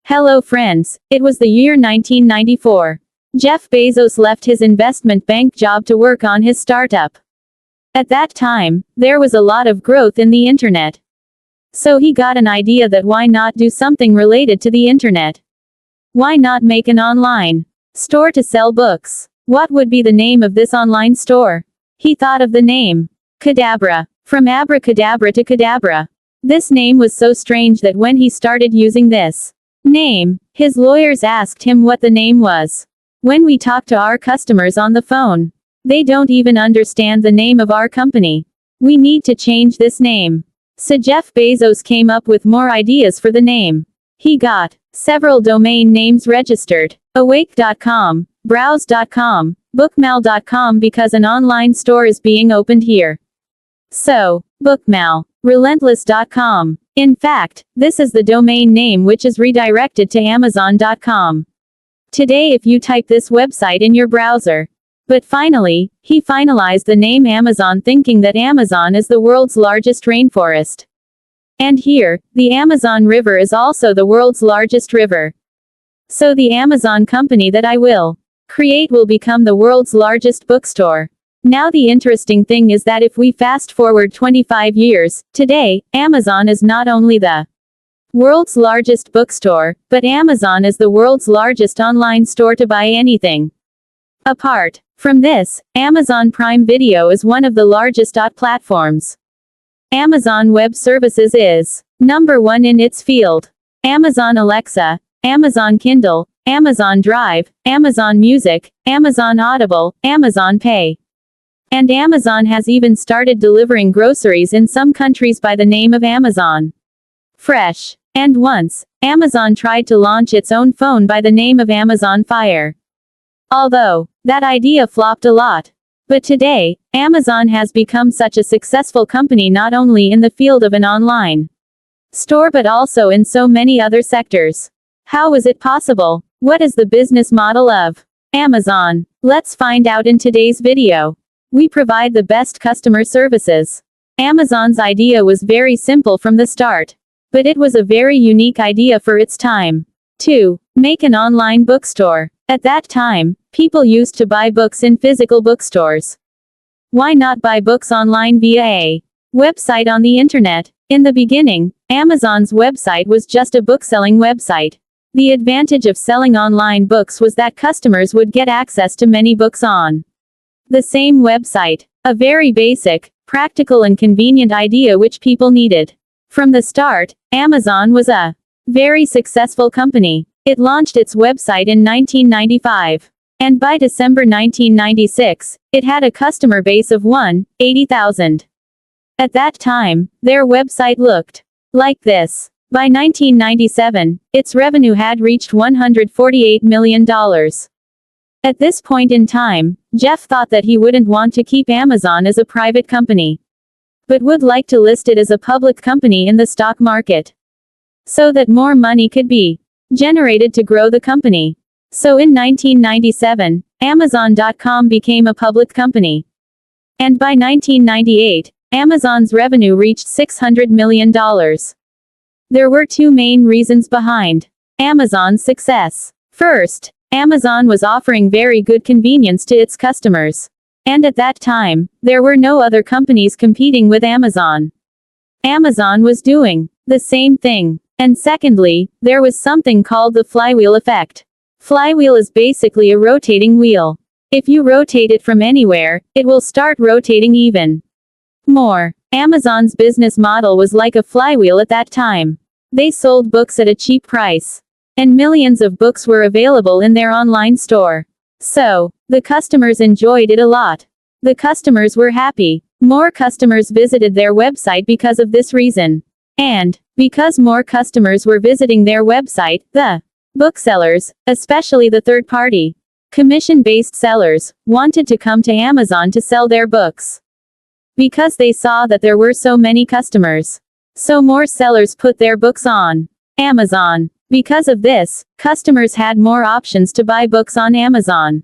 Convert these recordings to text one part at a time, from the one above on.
Hello friends, it was the year 1994. Jeff Bezos left his investment bank job to work on his startup. At that time, there was a lot of growth in the internet. So he got an idea that why not do something related to the internet? Why not make an online store to sell books? What would be the name of this online store? He thought of the name Kadabra. From abracadabra to Kadabra. This name was so strange that when he started using this name, his lawyers asked him what the name was. When we talk to our customers on the phone, they don't even understand the name of our company. We need to change this name. So Jeff Bezos came up with more ideas for the name. He got several domain names registered. Awake.com, Browse.com, Bookmal.com because an online store is being opened here. So, Bookmal, Relentless.com. In fact, this is the domain name which is redirected to Amazon.com. Today if you type this website in your browser. But finally, he finalized the name Amazon thinking that Amazon is the world's largest rainforest. And here, the Amazon River is also the world's largest river. So the Amazon company that I will create will become the world's largest bookstore. Now the interesting thing is that if we fast forward 25 years, today, Amazon is not only the world's largest bookstore, but Amazon is the world's largest online store to buy anything. Apart from this, Amazon Prime Video is one of the largest platforms. Amazon Web Services is number 1 in its field. Amazon Alexa, Amazon Kindle, Amazon Drive, Amazon Music, Amazon Audible, Amazon Pay. And Amazon has even started delivering groceries in some countries by the name of Amazon Fresh. And once, Amazon tried to launch its own phone by the name of Amazon Fire. Although, that idea flopped a lot. But today, Amazon has become such a successful company not only in the field of an online store but also in so many other sectors. How is it possible? What is the business model of Amazon? Let's find out in today's video. We provide the best customer services. Amazon's idea was very simple from the start. But it was a very unique idea for its time. 2. Make an online bookstore. At that time, people used to buy books in physical bookstores. Why not buy books online via a website on the internet? In the beginning, Amazon's website was just a bookselling website. The advantage of selling online books was that customers would get access to many books on the same website. A very basic, practical and convenient idea which people needed. From the start, Amazon was a very successful company. It launched its website in 1995. And by December 1996, it had a customer base of 180,000. At that time, their website looked like this. By 1997, its revenue had reached $148 million. At this point in time, Jeff thought that he wouldn't want to keep Amazon as a private company, but would like to list it as a public company in the stock market, so that more money could be generated to grow the company. So in 1997, Amazon.com became a public company. And by 1998, Amazon's revenue reached $600 million. There were two main reasons behind Amazon's success. First, Amazon was offering very good convenience to its customers. And at that time, there were no other companies competing with Amazon. Amazon was doing the same thing. And secondly, there was something called the flywheel effect. Flywheel is basically a rotating wheel. If you rotate it from anywhere, it will start rotating even more. Amazon's business model was like a flywheel at that time. They sold books at a cheap price. And millions of books were available in their online store. So, the customers enjoyed it a lot. The customers were happy. More customers visited their website because of this reason. And, because more customers were visiting their website, the booksellers, especially the third-party, commission-based sellers, wanted to come to Amazon to sell their books. Because they saw that there were so many customers. So more sellers put their books on Amazon. Because of this, customers had more options to buy books on Amazon.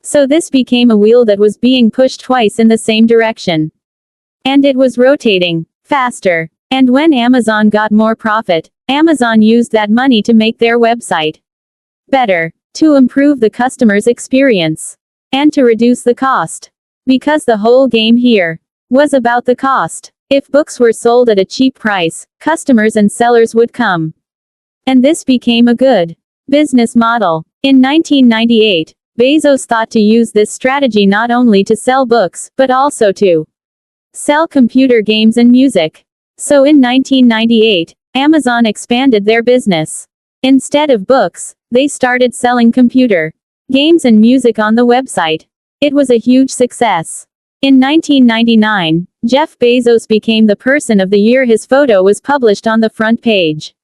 So this became a wheel that was being pushed twice in the same direction. And it was rotating faster. And when Amazon got more profit, Amazon used that money to make their website better, to improve the customer's experience, and to reduce the cost. Because the whole game here was about the cost. If books were sold at a cheap price, customers and sellers would come. And this became a good business model. In 1998, Bezos thought to use this strategy not only to sell books, but also to sell computer games and music. So in 1998, Amazon expanded their business. Instead of books, they started selling computer games and music on the website. It was a huge success. In 1999, Jeff Bezos became the Person of the Year. His photo was published on the front page.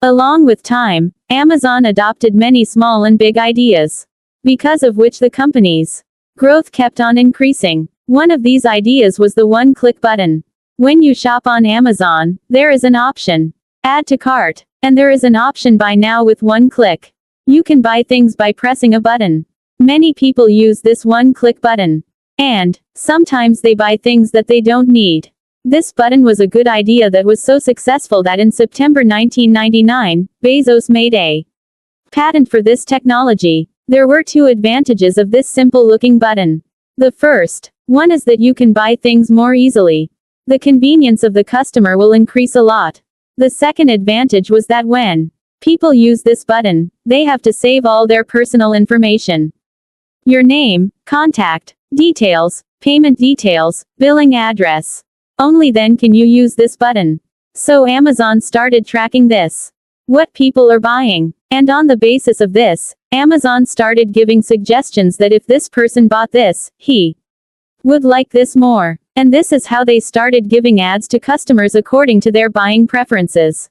Along with time, Amazon adopted many small and big ideas, because of which the company's growth kept on increasing. One of these ideas was the one-click button. When you shop on Amazon, there is an option, Add to Cart, and there is an option Buy Now with one click. You can buy things by pressing a button. Many people use this one-click button, and sometimes they buy things that they don't need. This button was a good idea that was so successful that in September 1999, Bezos made a patent for this technology. There were two advantages of this simple-looking button. The first one is that you can buy things more easily. The convenience of the customer will increase a lot. The second advantage was that when people use this button, they have to save all their personal information. Your name, contact details, payment details, billing address. Only then can you use this button. So Amazon started tracking this, what people are buying. And on the basis of this, Amazon started giving suggestions that if this person bought this, he would like this more. And this is how they started giving ads to customers according to their buying preferences.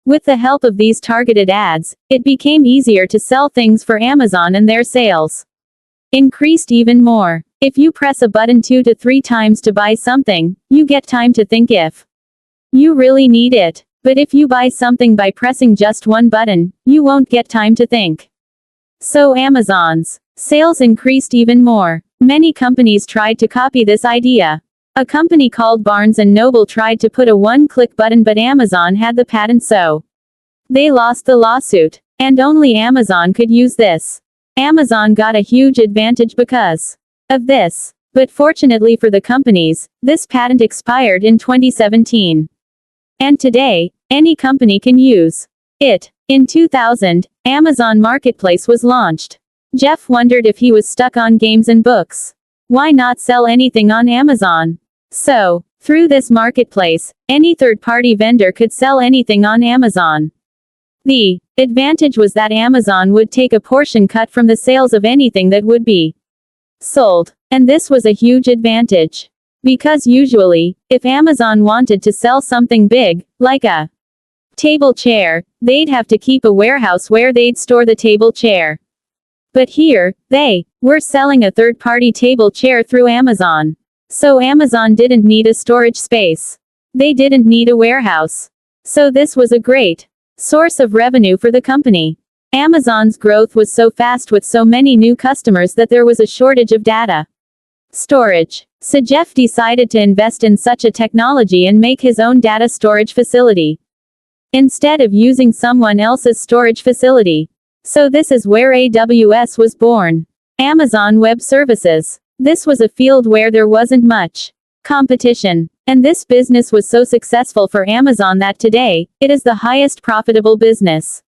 With the help of these targeted ads, it became easier to sell things for Amazon, and their sales increased even more. If you press a button 2 to 3 times to buy something, you get time to think if you really need it. But if you buy something by pressing just one button, you won't get time to think. So Amazon's sales increased even more. Many companies tried to copy this idea. A company called Barnes & Noble tried to put a one-click button, but Amazon had the patent, so they lost the lawsuit. And only Amazon could use this. Amazon got a huge advantage because of this. But fortunately for the companies, this patent expired in 2017. And today, any company can use it. In 2000, Amazon Marketplace was launched. Jeff wondered if he was stuck on games and books. Why not sell anything on Amazon? So, through this marketplace, any third-party vendor could sell anything on Amazon. The advantage was that Amazon would take a portion cut from the sales of anything that would be sold. And this was a huge advantage. Because usually, if Amazon wanted to sell something big, like a table chair, they'd have to keep a warehouse where they'd store the table chair. But here, they were selling a third-party table chair through Amazon. So Amazon didn't need a storage space. They didn't need a warehouse. So this was a great source of revenue for the company. Amazon's growth was so fast with so many new customers that there was a shortage of data storage. So Jeff decided to invest in such a technology and make his own data storage facility, instead of using someone else's storage facility. So this is where AWS was born. Amazon Web Services. This was a field where there wasn't much competition. And this business was so successful for Amazon that today, it is the highest profitable business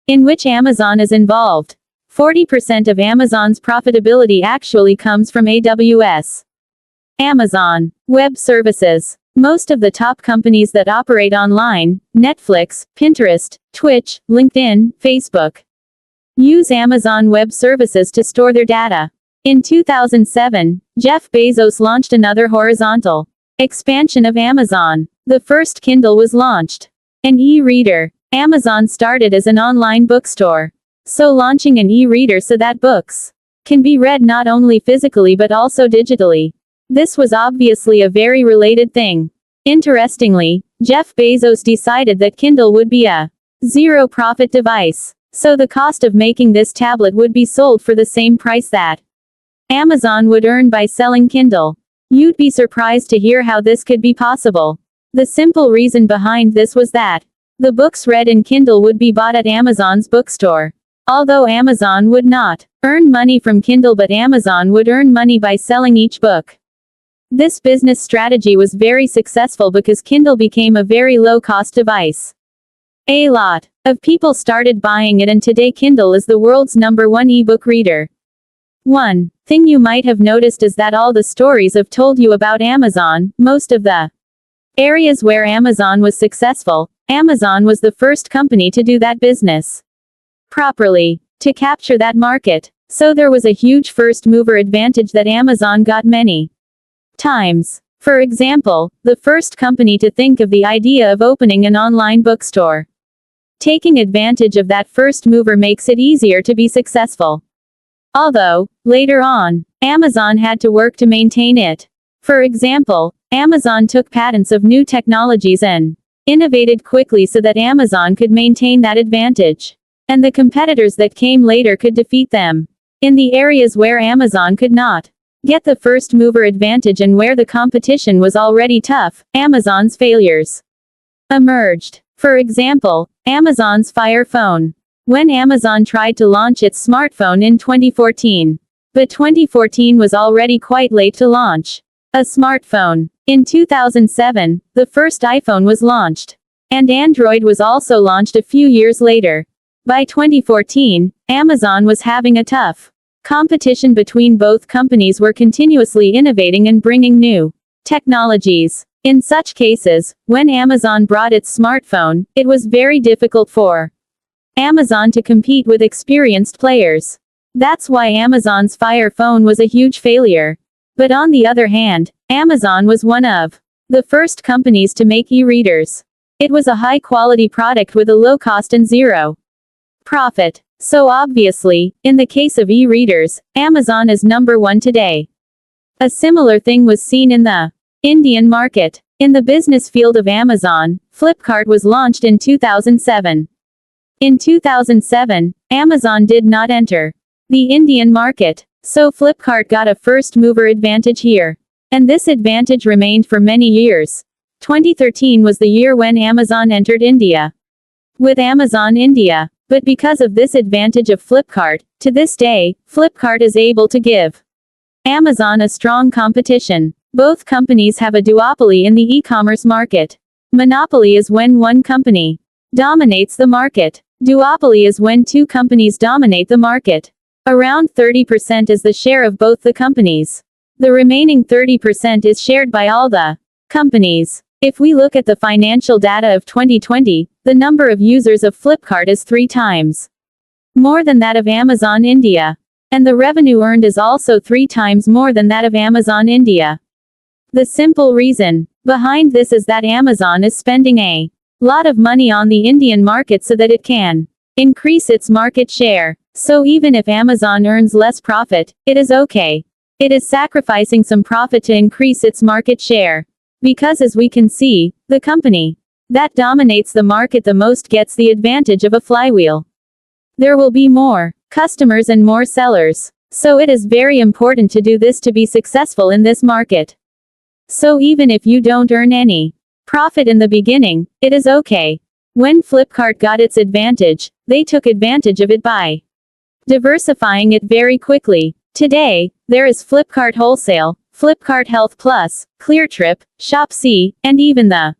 in which Amazon is involved. 40% of Amazon's profitability actually comes from AWS. Amazon Web Services. Most of the top companies that operate online, Netflix, Pinterest, Twitch, LinkedIn, Facebook, use Amazon Web Services to store their data. In 2007, Jeff Bezos launched another horizontal expansion of Amazon. The first Kindle was launched. An e-reader. Amazon started as an online bookstore. So launching an e-reader so that books can be read not only physically but also digitally. This was obviously a very related thing. Interestingly, Jeff Bezos decided that Kindle would be a zero-profit device. So the cost of making this tablet would be sold for the same price that Amazon would earn by selling Kindle. You'd be surprised to hear how this could be possible. The simple reason behind this was that the books read in Kindle would be bought at Amazon's bookstore. Although Amazon would not earn money from Kindle, but Amazon would earn money by selling each book. This business strategy was very successful because Kindle became a very low-cost device. A lot of people started buying it, and today Kindle is the world's #1 ebook reader. One thing you might have noticed is that all the stories I've told you about Amazon, most of the areas where Amazon was successful, Amazon was the first company to do that business properly, to capture that market. So there was a huge first mover advantage that Amazon got many times. For example, the first company to think of the idea of opening an online bookstore. Taking advantage of that first mover makes it easier to be successful. Although, later on, Amazon had to work to maintain it. For example, Amazon took patents of new technologies and innovated quickly so that Amazon could maintain that advantage. And the competitors that came later could defeat them. In the areas where Amazon could not get the first mover advantage and where the competition was already tough, Amazon's failures emerged. For example, Amazon's Fire phone. When Amazon tried to launch its smartphone in 2014. But 2014 was already quite late to launch a smartphone. In 2007, the first iPhone was launched. And Android was also launched a few years later. By 2014, Amazon was having a tough competition between both companies were continuously innovating and bringing new technologies. In such cases, when Amazon brought its smartphone, it was very difficult for Amazon to compete with experienced players. That's why Amazon's Fire phone was a huge failure. But on the other hand, Amazon was one of the first companies to make e-readers. It was a high-quality product with a low cost and zero profit. So obviously, in the case of e-readers, Amazon is #1 today. A similar thing was seen in the Indian market. In the business field of Amazon, Flipkart was launched in 2007. In 2007, Amazon did not enter the Indian market, so Flipkart got a first mover advantage here. And this advantage remained for many years. 2013 was the year when Amazon entered India with Amazon India. But because of this advantage of Flipkart, to this day, Flipkart is able to give Amazon a strong competition. Both companies have a duopoly in the e-commerce market. Monopoly is when one company dominates the market. Duopoly is when two companies dominate the market. Around 30% is the share of both the companies. The remaining 30% is shared by all the companies. If we look at the financial data of 2020, the number of users of Flipkart is 3 times more than that of Amazon India. And the revenue earned is also 3 times more than that of Amazon India. The simple reason behind this is that Amazon is spending a lot of money on the Indian market so that it can increase its market share. So even if Amazon earns less profit, it is okay. It is sacrificing some profit to increase its market share. Because as we can see, the company that dominates the market the most gets the advantage of a flywheel. There will be more customers and more sellers. So it is very important to do this to be successful in this market. So even if you don't earn any profit in the beginning, it is okay. When Flipkart got its advantage, they took advantage of it by diversifying it very quickly. Today, there is Flipkart Wholesale, Flipkart Health Plus, ClearTrip, ShopC, and even the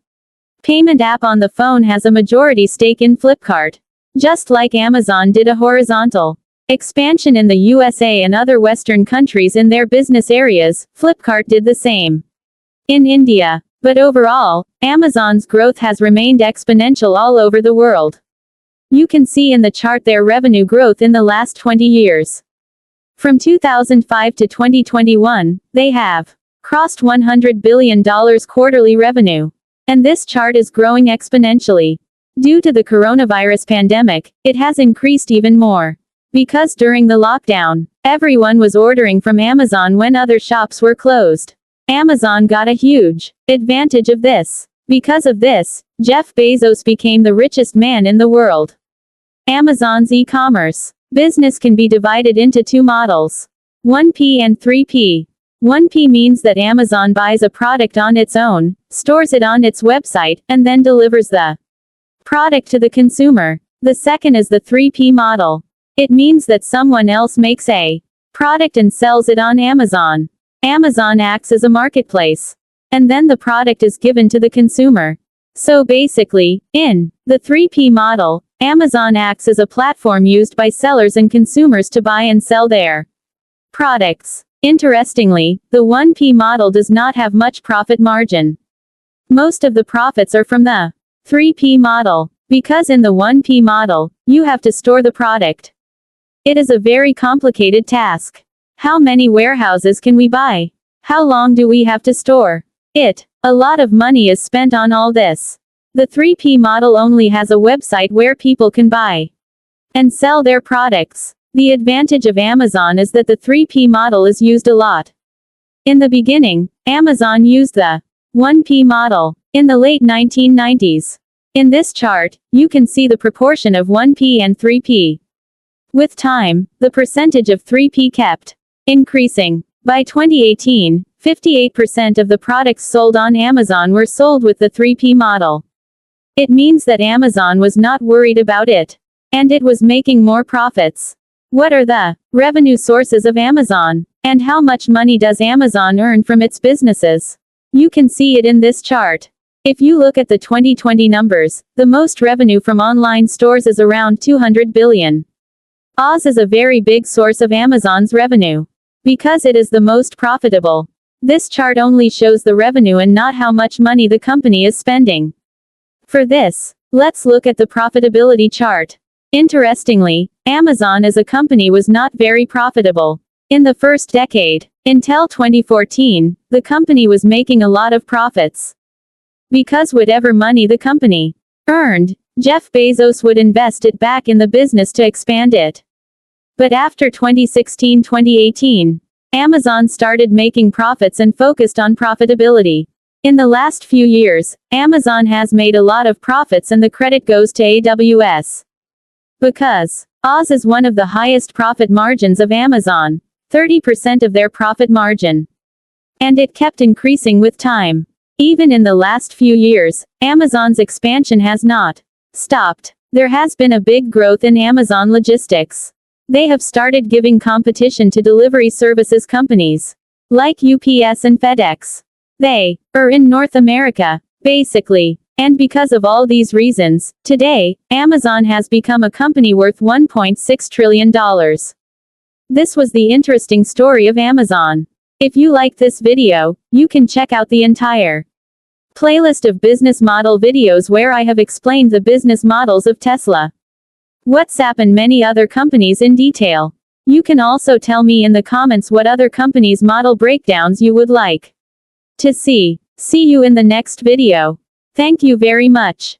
payment app on the phone has a majority stake in Flipkart. Just like Amazon did a horizontal expansion in the USA and other Western countries in their business areas, Flipkart did the same in India. But overall, Amazon's growth has remained exponential all over the world. You can see in the chart their revenue growth in the last 20 years. From 2005 to 2021, they have crossed $100 billion quarterly revenue. And this chart is growing exponentially. Due to the coronavirus pandemic, it has increased even more. Because during the lockdown, everyone was ordering from Amazon when other shops were closed. Amazon got a huge advantage of this. Because of this, Jeff Bezos became the richest man in the world. Amazon's e-commerce business can be divided into 2 models. 1P and 3P. 1P means that Amazon buys a product on its own, stores it on its website, and then delivers the product to the consumer. The second is the 3P model. It means that someone else makes a product and sells it on Amazon. Amazon acts as a marketplace. And then the product is given to the consumer. So basically, in the 3P model, Amazon acts as a platform used by sellers and consumers to buy and sell their products. Interestingly, the 1P model does not have much profit margin. Most of the profits are from the 3P model, because in the 1P model, you have to store the product. It is a very complicated task. How many warehouses can we buy? How long do we have to store it? A lot of money is spent on all this. The 3P model only has a website where people can buy and sell their products. The advantage of Amazon is that the 3P model is used a lot. In the beginning, Amazon used the 1P model in the late 1990s. In this chart, you can see the proportion of 1P and 3P. With time, the percentage of 3P kept increasing. By 2018, 58% of the products sold on Amazon were sold with the 3P model. It means that Amazon was not worried about it. And it was making more profits. What are the revenue sources of Amazon? And how much money does Amazon earn from its businesses? You can see it in this chart. If you look at the 2020 numbers, the most revenue from online stores is around $200 billion. Oz is a very big source of Amazon's revenue. Because it is the most profitable. This chart only shows the revenue and not how much money the company is spending. For this, let's look at the profitability chart. Interestingly, Amazon as a company was not very profitable. In the first decade, until 2014, the company was making a lot of profits. Because whatever money the company earned, Jeff Bezos would invest it back in the business to expand it. But after 2016-2018, Amazon started making profits and focused on profitability. In the last few years, Amazon has made a lot of profits and the credit goes to AWS. Because Oz is one of the highest profit margins of Amazon, 30% of their profit margin. And it kept increasing with time. Even in the last few years, Amazon's expansion has not stopped. There has been a big growth in Amazon logistics. They have started giving competition to delivery services companies like UPS and FedEx. They are in North America, basically. And because of all these reasons, today, Amazon has become a company worth $1.6 trillion. This was the interesting story of Amazon. If you like this video, you can check out the entire playlist of business model videos where I have explained the business models of Tesla, WhatsApp and many other companies in detail. You can also tell me in the comments what other companies' model breakdowns you would like to see. See you in the next video. Thank you very much.